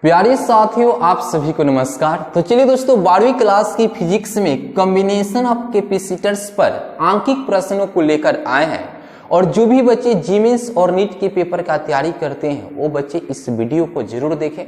प्यारे साथियों, आप सभी को नमस्कार। तो चलिए दोस्तों, 12वीं क्लास की फिजिक्स में कॉम्बिनेशन ऑफ कैपेसिटर्स पर आंकिक प्रश्नों को लेकर आए हैं। और जो भी बच्चे जीमेंस और नीट के पेपर का तैयारी करते हैं वो बच्चे इस वीडियो को जरूर देखें।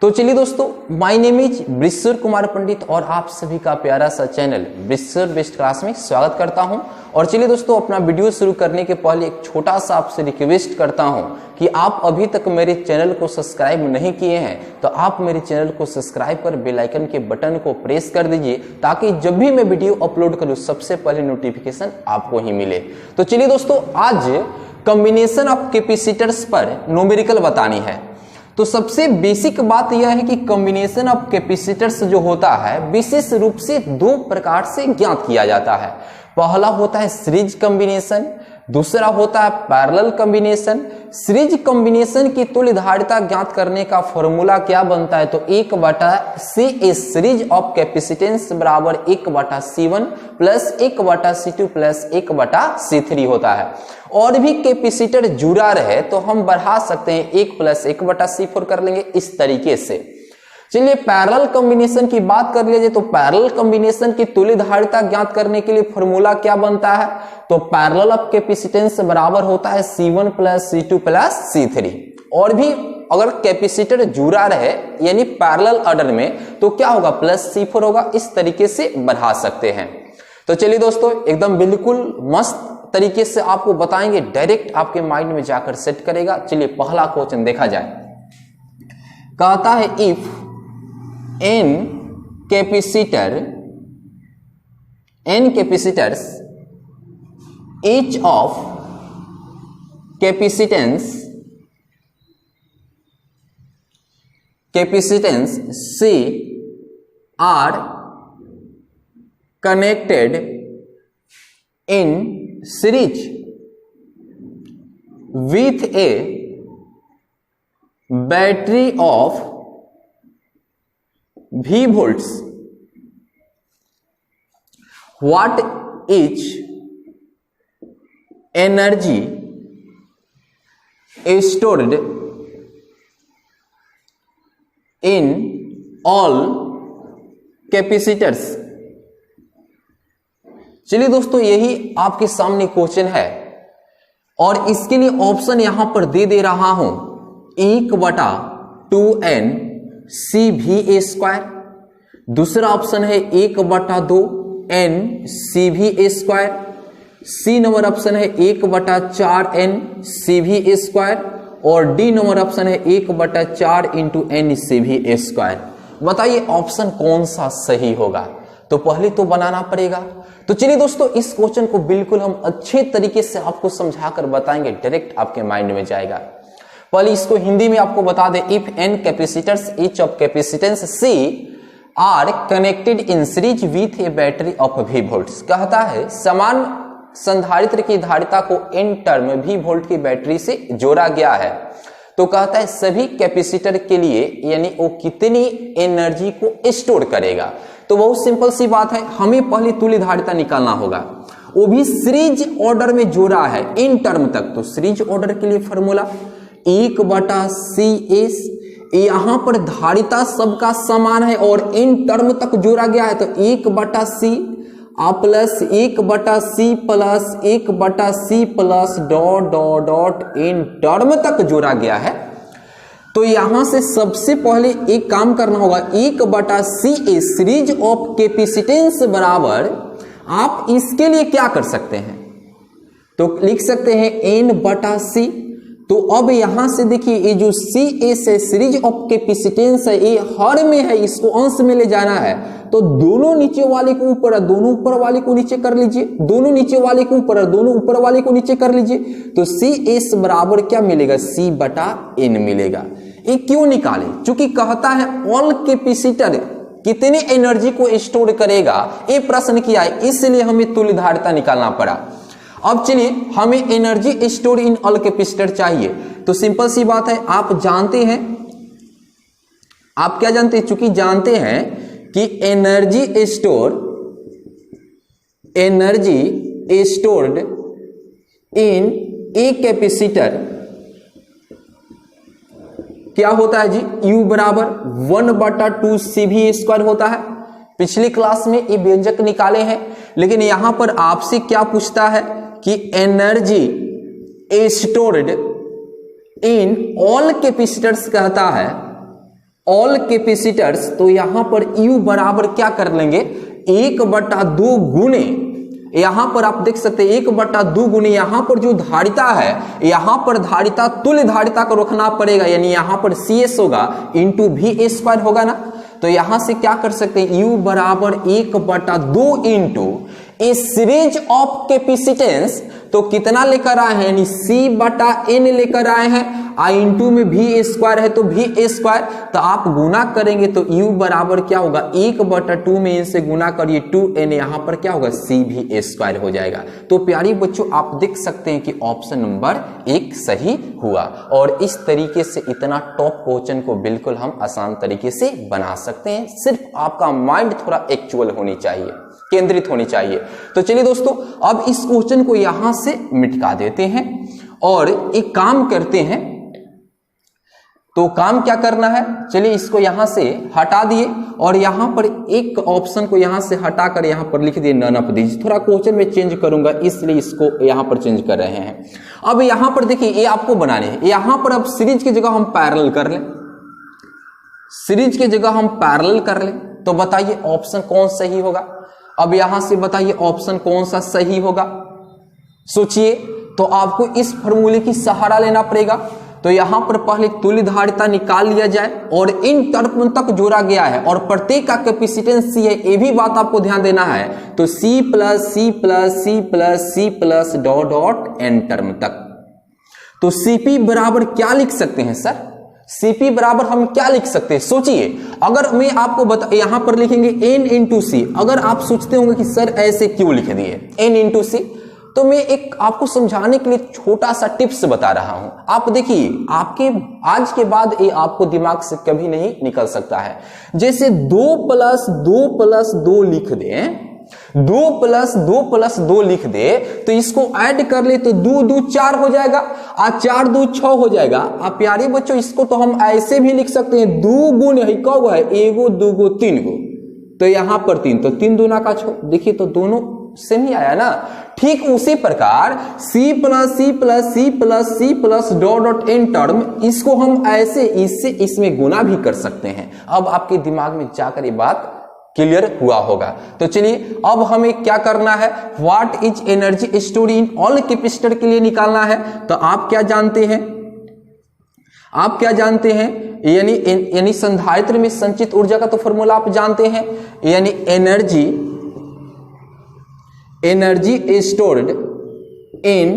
तो चलिए दोस्तों, my name is ब्रिस्वर Kumar Pandit और आप सभी का प्यारा सा चैनल ब्रिस्वर बेस्ट क्लास में स्वागत करता हूं। और चलिए दोस्तों, अपना वीडियो शुरू करने के पहले एक छोटा सा आपसे रिक्वेस्ट करता हूं कि आप अभी तक मेरे चैनल को सब्सक्राइब नहीं किए हैं तो आप मेरे चैनल को सब्सक्राइब कर बेल आइकन के बटन को प्रेस कर दीजिए, ताकि जब भी मैं वीडियो अपलोड करूं सबसे पहले नोटिफिकेशन आपको ही मिले। तो चलिए दोस्तों, आज कॉम्बिनेशन ऑफ कैपेसिटर्स पर न्यूमेरिकल बतानी है। तो सबसे बेसिक बात यह है कि कॉम्बिनेशन ऑफ कैपेसिटर्स जो होता है विशेष रूप से दो प्रकार से ज्ञात किया जाता है। पहला होता है सीरीज कॉम्बिनेशन, दूसरा होता है पैरेलल कॉम्बिनेशन। सीरीज कॉम्बिनेशन की तुल्यधारिता ज्ञात करने का फॉर्मूला क्या बनता है? तो 1/C सीरीज ऑफ कैपेसिटेंस बराबर 1/C1 plus 1/C2 plus 1/C3 होता है। और भी कैपेसिटर जुड़ा रहे तो हम बढ़ा सकते हैं, 1 प्लस 1/C4 कर लेंगे इस तरीके से। चलिए पैरेलल कॉम्बिनेशन की बात कर लीजिए। तो पैरेलल कॉम्बिनेशन की तुल्यधारिता ज्ञात करने के लिए फॉर्मूला क्या बनता है? तो पैरेलल ऑफ कैपेसिटेंस बराबर होता है C1 plus C2 plus C3। और भी अगर कैपेसिटर जुड़ा रहे यानी पैरेलल ऑर्डर में तो क्या होगा? प्लस C4 होगा। इस तरीके से बढ़ा सकते हैं। तो चलिए दोस्तों, एकदम बिल्कुल मस्त तरीके से आपको बताएंगे, डायरेक्ट आपके माइंड में जाकर सेट करेगा। चलिए पहला क्वेश्चन देखा जाए। कहता है if n capacitors each of capacitance C are connected in series with a battery of V volts, what is energy stored in all capacitors? चलिए दोस्तों, यही आपके सामने क्वेश्चन है और इसके लिए ऑप्शन यहां पर दे रहा हूं। 1/2n CV²। दूसरा ऑप्शन है 1/2n CV²। सी नंबर ऑप्शन है 1/4n CV²। और डी नंबर ऑप्शन है 1/4 × n CV²। बताइए ऑप्शन कौन सा सही होगा? तो पहले तो बनाना पड़ेगा। तो चलिए दोस्तों, इस क्वेश्चन को बिल्कुल हम अच्छे तरीके से आपको समझाकर बताएंगे, डायरेक्ट आपके माइंड में जाएगा। पहले इसको हिंदी में आपको बता दें। If n capacitors each of capacitance C are connected in series with a battery of V volts. कहता है समान संधारित्र की धारिता को n टर्म V वोल्ट की बैटरी से जोड़ा गया है। तो कहता है सभी कैपेसिटर के लिए यानी वो कितनी एनर्जी को स्टोर करेगा। तो बहुत सिंपल सी बात है, हमें पहले तुल्यधारिता निकालना होगा। वो भी सीरीज ऑर्डर में जोड़ा है इन टर्म तक। तो सीरीज ऑर्डर के लिए फॉर्मूला 1/CS। यहां पर धारिता सबका समान है और इन टर्म तक जोड़ा गया है। तो 1/C plus 1/C plus 1/C plus dot dot dot in term तक जोड़ा गया है। तो यहां से सबसे पहले एक काम करना होगा, 1/CA सीरीज ऑफ कैपेसिटेंस बराबर आप इसके लिए क्या कर सकते हैं? तो लिख सकते हैं n/C। तो अब यहां से देखिए, ये जो CA से सीरीज ऑफ कैपेसिटेंस है ये हर में है, इसको अंश में ले जाना है। तो दोनों नीचे वाले को ऊपर, दोनों ऊपर वाले को नीचे कर लीजिए, दोनों नीचे वाले को ऊपर, दोनों ऊपर वाले को नीचे कर लीजिए। तो CS बराबर क्या मिलेगा? C/n मिलेगा। ये क्यों निकाले? क्योंकि कहता है ऑल कैपेसिटर कितनी एनर्जी को स्टोर करेगा, ये प्रश्न किया है, इसलिए हमें तुल्यधारिता निकालना पड़ा। अब चलिए, हमें energy store in all capacitor चाहिए। तो सिंपल सी बात है, आप जानते हैं, आप क्या जानते हैं? चूंकि जानते हैं कि energy stored in a capacitor क्या होता है जी, U बराबर 1/2 CV स्क्वायर होता है। पिछली क्लास में ये व्यंजक निकाले हैं, लेकिन यहां पर आपसे क्या पूछता है कि energy stored in all capacitors कहता है, ऑल कैपेसिटर्स। तो यहां पर U बराबर क्या कर लेंगे, 1/2 गुने, यहां पर आप देख सकते हैं 1/2 गुने, यहां पर जो धारिता है, यहां पर धारिता तुल्य धारिता को रखना पड़ेगा, यानी यहां पर CS होगा इंटू V स्क्वायर होगा ना। तो यहां से क्या कर सकते हैं, U बराबर 1/2 into A series of capacitance. तो कितना लेकर आए हैं, यानी C/N लेकर आए हैं, इंटू में V स्क्वायर है तो V स्क्वायर। तो आप गुना करेंगे तो U बराबर क्या होगा, 1/2 में इनसे गुना करिए 2N, यहां पर क्या होगा CV स्क्वायर हो जाएगा। तो प्यारी बच्चों आप देख सकते हैं कि ऑप्शन नंबर 1 सही हुआ। और इस तरीके से इतना टॉप क्वेश्चन को बिल्कुल हम आसान तरीके से बना सकते हैं, सिर्फ आपका माइंड थोड़ा एक्चुअल होनी चाहिए, केंद्रित होनी चाहिए। तो चलिए दोस्तों, अब इस क्वेश्चन को यहां से मिटा देते हैं और एक काम करते हैं। तो काम क्या करना है, चलिए इसको यहां से हटा दिए और यहां पर एक ऑप्शन को यहां से हटाकर यहां पर लिख दिए नन ऑफ दीज। थोड़ा क्वेश्चन में चेंज करूंगा इसलिए इसको यहां पर चेंज कर रहे हैं। अब यहां पर देखिए ये आपको बनाने हैं, यहां पर अब सीरीज की जगह हम पैरेलल कर लें, सीरीज की जगह हम पैरेलल कर लें। तो बताइए ऑप्शन कौन सही होगा। अब यहां से बताइए ऑप्शन कौन सा सही होगा, सोचिए। तो आपको इस फॉर्मूले की सहारा लेना पड़ेगा। तो यहां पर पहले तुल्य धारिता निकाल लिया जाए और इन टर्म तक जोड़ा गया है और प्रत्येक का कैपेसिटेंस C है, ये भी बात आपको ध्यान देना है। तो C plus C plus C plus C plus dot dot N term तक। तो CP बराबर क्या लिख सकते हैं सर, CP बराबर हम क्या लिख सकते हैं, सोचिए। अगर मैं आपको बता, यहां पर लिखेंगे N इंटू C। अगर आप सोचते होंगे कि सर ऐसे क्यों लिख दिए N इंटू C, तो मैं एक आपको समझाने के लिए छोटा सा टिप्स बता रहा हूं। आप देखिए, आपके आज के बाद ये आपको दिमाग से कभी नहीं निकल सकता है। जैसे 2 प्लस 2 प्लस 2 लिख दें, 2 प्लस 2 प्लस 2 लिख दे, तो इसको ऐड कर ले तो 2 2 4 हो जाएगा और 4 2 6 हो जाएगा। आप प्यारे बच्चों इसको तो हम ऐसे भी लिख सकते हैं, 2 गुण है कब है, 1 गो 2 गो 3 गो, तो यहां पर 3, तो 3 दूना का 6। देखिए तो दोनों सेम ही आया ना। ठीक उसी प्रकार C plus C plus C plus C plus dot dot N term, इसको हम ऐसे इससे इसमें गुना भी कर सकते हैं। अब आपके दिमाग में जाकर ये बात क्लियर हुआ होगा। तो चलिए अब हमें क्या करना है, what is energy stored in all capacitor के लिए निकालना है। तो आप क्या जानते हैं, आप क्या जानते हैं, यानी संधारित्र में संचित ऊर्जा का तो फॉर्मूला आप जानते हैं, यानी energy stored in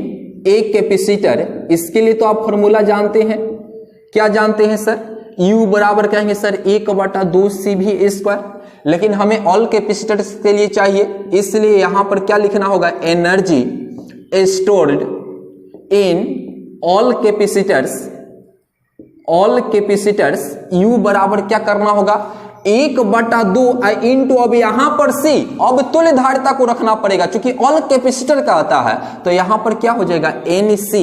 a capacitor. इसके लिए तो आप फॉर्मूला जानते हैं, क्या जानते हैं सर, U बराबर कहेंगे सर 1/2 CV स्क्वायर। लेकिन हमें ऑल कैपेसिटर्स के लिए चाहिए, इसलिए यहां पर क्या लिखना होगा, energy stored in all capacitors U बराबर क्या करना होगा, 1/2 इंटू, अब यहां पर C, अब तुल्य धारिता को रखना पड़ेगा क्योंकि ऑल कैपेसिटर का आता है। तो यहां पर क्या हो जाएगा, NC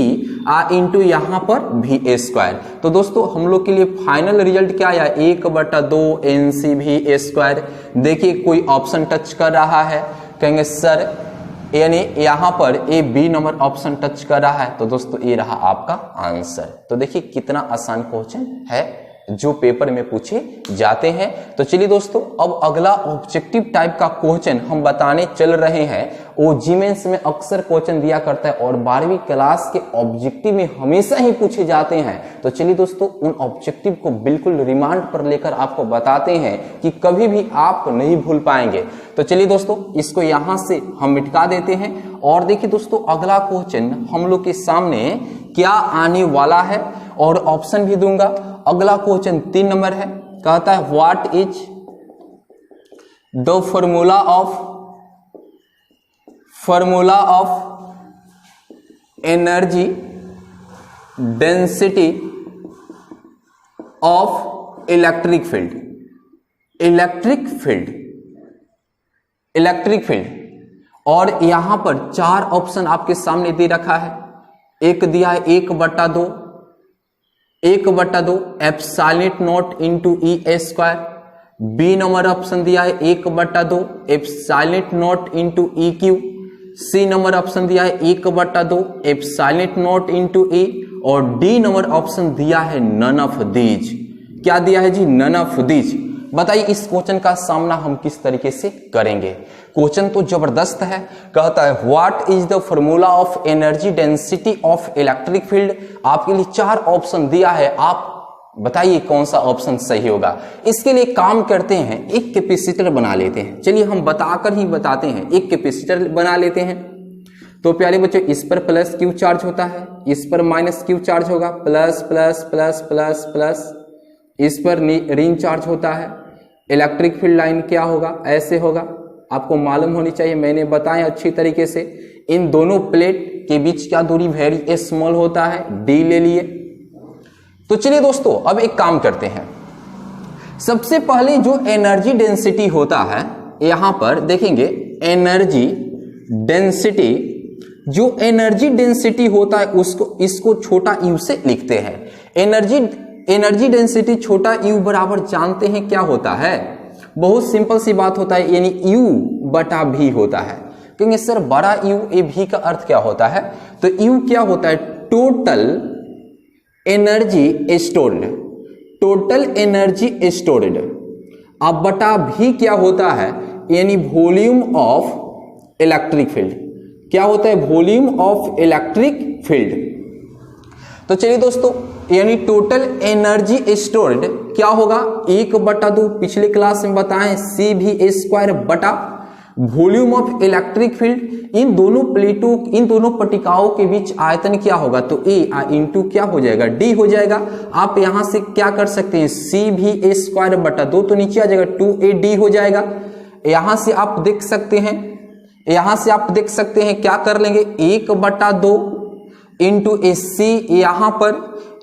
इंटू यहां पर V स्क्वायर। तो दोस्तों हम लोग के लिए फाइनल रिजल्ट क्या आया, 1/2 NCV स्क्वायर। देखिए कोई ऑप्शन टच कर रहा है, कहेंगे सर यानी यहां पर A B number option touch कर रहा है। तो दोस्तों ये रहा आपका आंसर। तो देखिए कितना आसान क्वेश्चन है जो पेपर में पूछे जाते हैं। तो चलिए दोस्तों, अब अगला ऑब्जेक्टिव टाइप का क्वेश्चन हम बताने चल रहे हैं। वो जीमेंस में अक्सर क्वेश्चन दिया करता है और 12वीं क्लास के ऑब्जेक्टिव में हमेशा ही पूछे जाते हैं। तो चलिए दोस्तों, उन ऑब्जेक्टिव को बिल्कुल रिमांड पर लेकर आपको बताते हैं कि कभी भी आप नहीं भूल पाएंगे। तो चलिए दोस्तों, इसको यहां से हम मिटा देते हैं और देखिए दोस्तों, अगला क्वेश्चन हम लोग के सामने क्या आने वाला है और ऑप्शन भी दूंगा। अगला क्वेश्चन 3 नंबर है, कहता है what is the formula of energy density of electric field. और यहां पर 4 ऑप्शन आपके सामने दे रखा है। एक दिया है 1/2, 1/2 epsilon not into E square. B number option दिया है 1/2 epsilon not into E Q. C number option दिया है 1/2 एप्सिलॉन नॉट इंटू ई। और डी नंबर ऑप्शन दिया है नन ऑफ दीज। क्या दिया है जी? None of these. बताइए इस क्वेश्चन का सामना हम किस तरीके से करेंगे? क्वेश्चन तो जबरदस्त है। कहता है what is the formula of energy density of electric field. आपके लिए 4 ऑप्शन दिया है, आप बताइए कौन सा ऑप्शन सही होगा। इसके लिए काम करते हैं, एक कैपेसिटर बना लेते हैं। चलिए हम बताकर ही बताते हैं। एक कैपेसिटर बना लेते हैं। तो प्यारे बच्चों, इस पर प्लस क्यू चार्ज होता है, इस पर माइनस क्यू चार्ज होगा, plus plus plus plus plus. इस पर रिंग चार्ज होता है। इलेक्ट्रिक फील्ड लाइन क्या होगा? ऐसे होगा। आपको मालूम होनी चाहिए, मैंने बताया अच्छी तरीके से। इन दोनों प्लेट के बीच क्या दूरी? वेरी स्मॉल होता है, डी ले लिए। तो चलिए दोस्तों, अब एक काम करते हैं। सबसे पहले जो एनर्जी डेंसिटी होता है, यहां पर देखेंगे एनर्जी डेंसिटी, जो एनर्जी डेंसिटी होता है इसको छोटा यू से लिखते हैं। एनर्जी डेंसिटी छोटा यू बराबर जानते हैं क्या होता है? बहुत सिंपल सी बात होता है, यानी यू बटा भी होता है। क्योंकि सर बड़ा यू ए भी का अर्थ क्या होता है? तो यू क्या होता है? Total energy stored. Total energy stored. अब बटा भी क्या होता है? यानी वॉल्यूम ऑफ इलेक्ट्रिक फील्ड। क्या होता है? Volume of electric field. तो चलिए दोस्तों, यानी टोटल एनर्जी स्टोर्ड क्या होगा? 1/2 पिछले क्लास में बताएं, सी भी स्क्वायर बटा वॉल्यूम ऑफ इलेक्ट्रिक फील्ड। इन दोनों प्लेटों, इन दोनों पट्टिकाओं के बीच आयतन क्या होगा? तो ए इंटू क्या हो जाएगा? डी हो जाएगा। आप यहां से क्या कर सकते हैं? सी भी स्क्वायर बटा 2 तो नीचे आ जाएगा, 2AD हो जाएगा। यहां से आप देख सकते हैं, क्या कर लेंगे? 1/2 इंटू AC।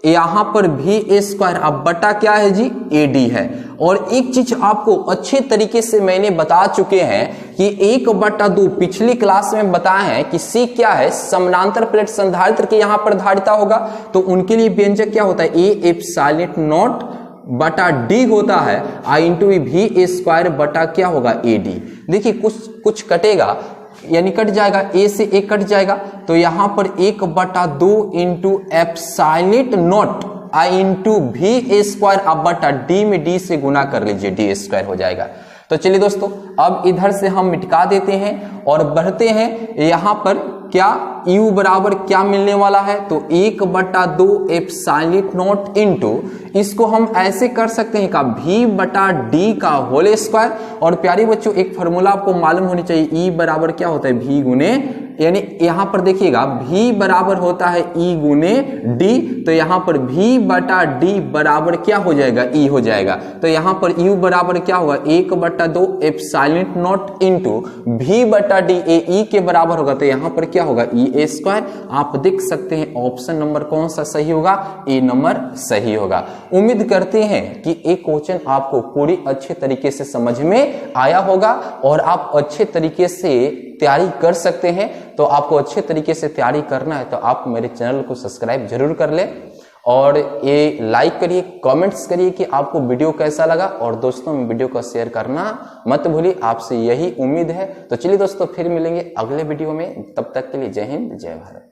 यहां पर भी स्क्वायर, अब बटा क्या है जी? AD है। और एक चीज आपको अच्छे तरीके से मैंने बता चुके हैं कि 1/2 पिछली क्लास में बताया है कि C क्या है? समानांतर प्लेट संधारित्र के यहां पर धारिता होगा। तो उनके लिए व्यंजक क्या होता है? A एप्सिलॉन नॉट बटा D होता है, I इंटू भी स्क्वायर बटा क्या होगा? AD। देखिए कुछ कटेगा, यानी कट जाएगा, ए से एक कट जाएगा। तो यहां पर 1/2 into epsilon not I into भी स्क्वायर, अब बटा डी में डी से गुना कर लीजिए, डी स्क्वायर हो जाएगा। तो चलिए दोस्तों, अब इधर से हम मिटा देते हैं और बढ़ते हैं। यहां पर क्या u बराबर क्या मिलने वाला है? तो 1/2 एप्सिलॉन नॉट इंटू, इसको हम ऐसे कर सकते हैं का v बटा डी का होल स्क्वायर। और प्यारे बच्चों, एक फॉर्मूला आपको मालूम होनी चाहिए, E बराबर क्या होता है? v गुने, यानी यहां पर देखिएगा v बराबर होता है E गुने d। तो यहां पर v बटा d बराबर क्या हो जाएगा? E हो जाएगा। तो यहां पर u बराबर क्या होगा? 1/2 एप्सिलॉन नॉट इंटू v बटा d, E के बराबर होगा। तो यहां पर क्या होगा? E square. आप देख सकते हैं ऑप्शन नंबर कौन सा सही होगा? ए नंबर सही होगा। उम्मीद करते हैं कि एक क्वेश्चन आपको पूरी अच्छे तरीके से समझ में आया होगा और आप अच्छे तरीके से तैयारी कर सकते हैं। तो आपको अच्छे तरीके से तैयारी करना है तो आप मेरे चैनल को सब्सक्राइब जरूर कर लें और ये लाइक करिए, कमेंट्स करिए कि आपको वीडियो कैसा लगा और दोस्तों में वीडियो को शेयर करना मत भूलिए। आपसे यही उम्मीद है। तो चलिए दोस्तों, फिर मिलेंगे अगले वीडियो में। तब तक के लिए जय हिंद, जय भारत।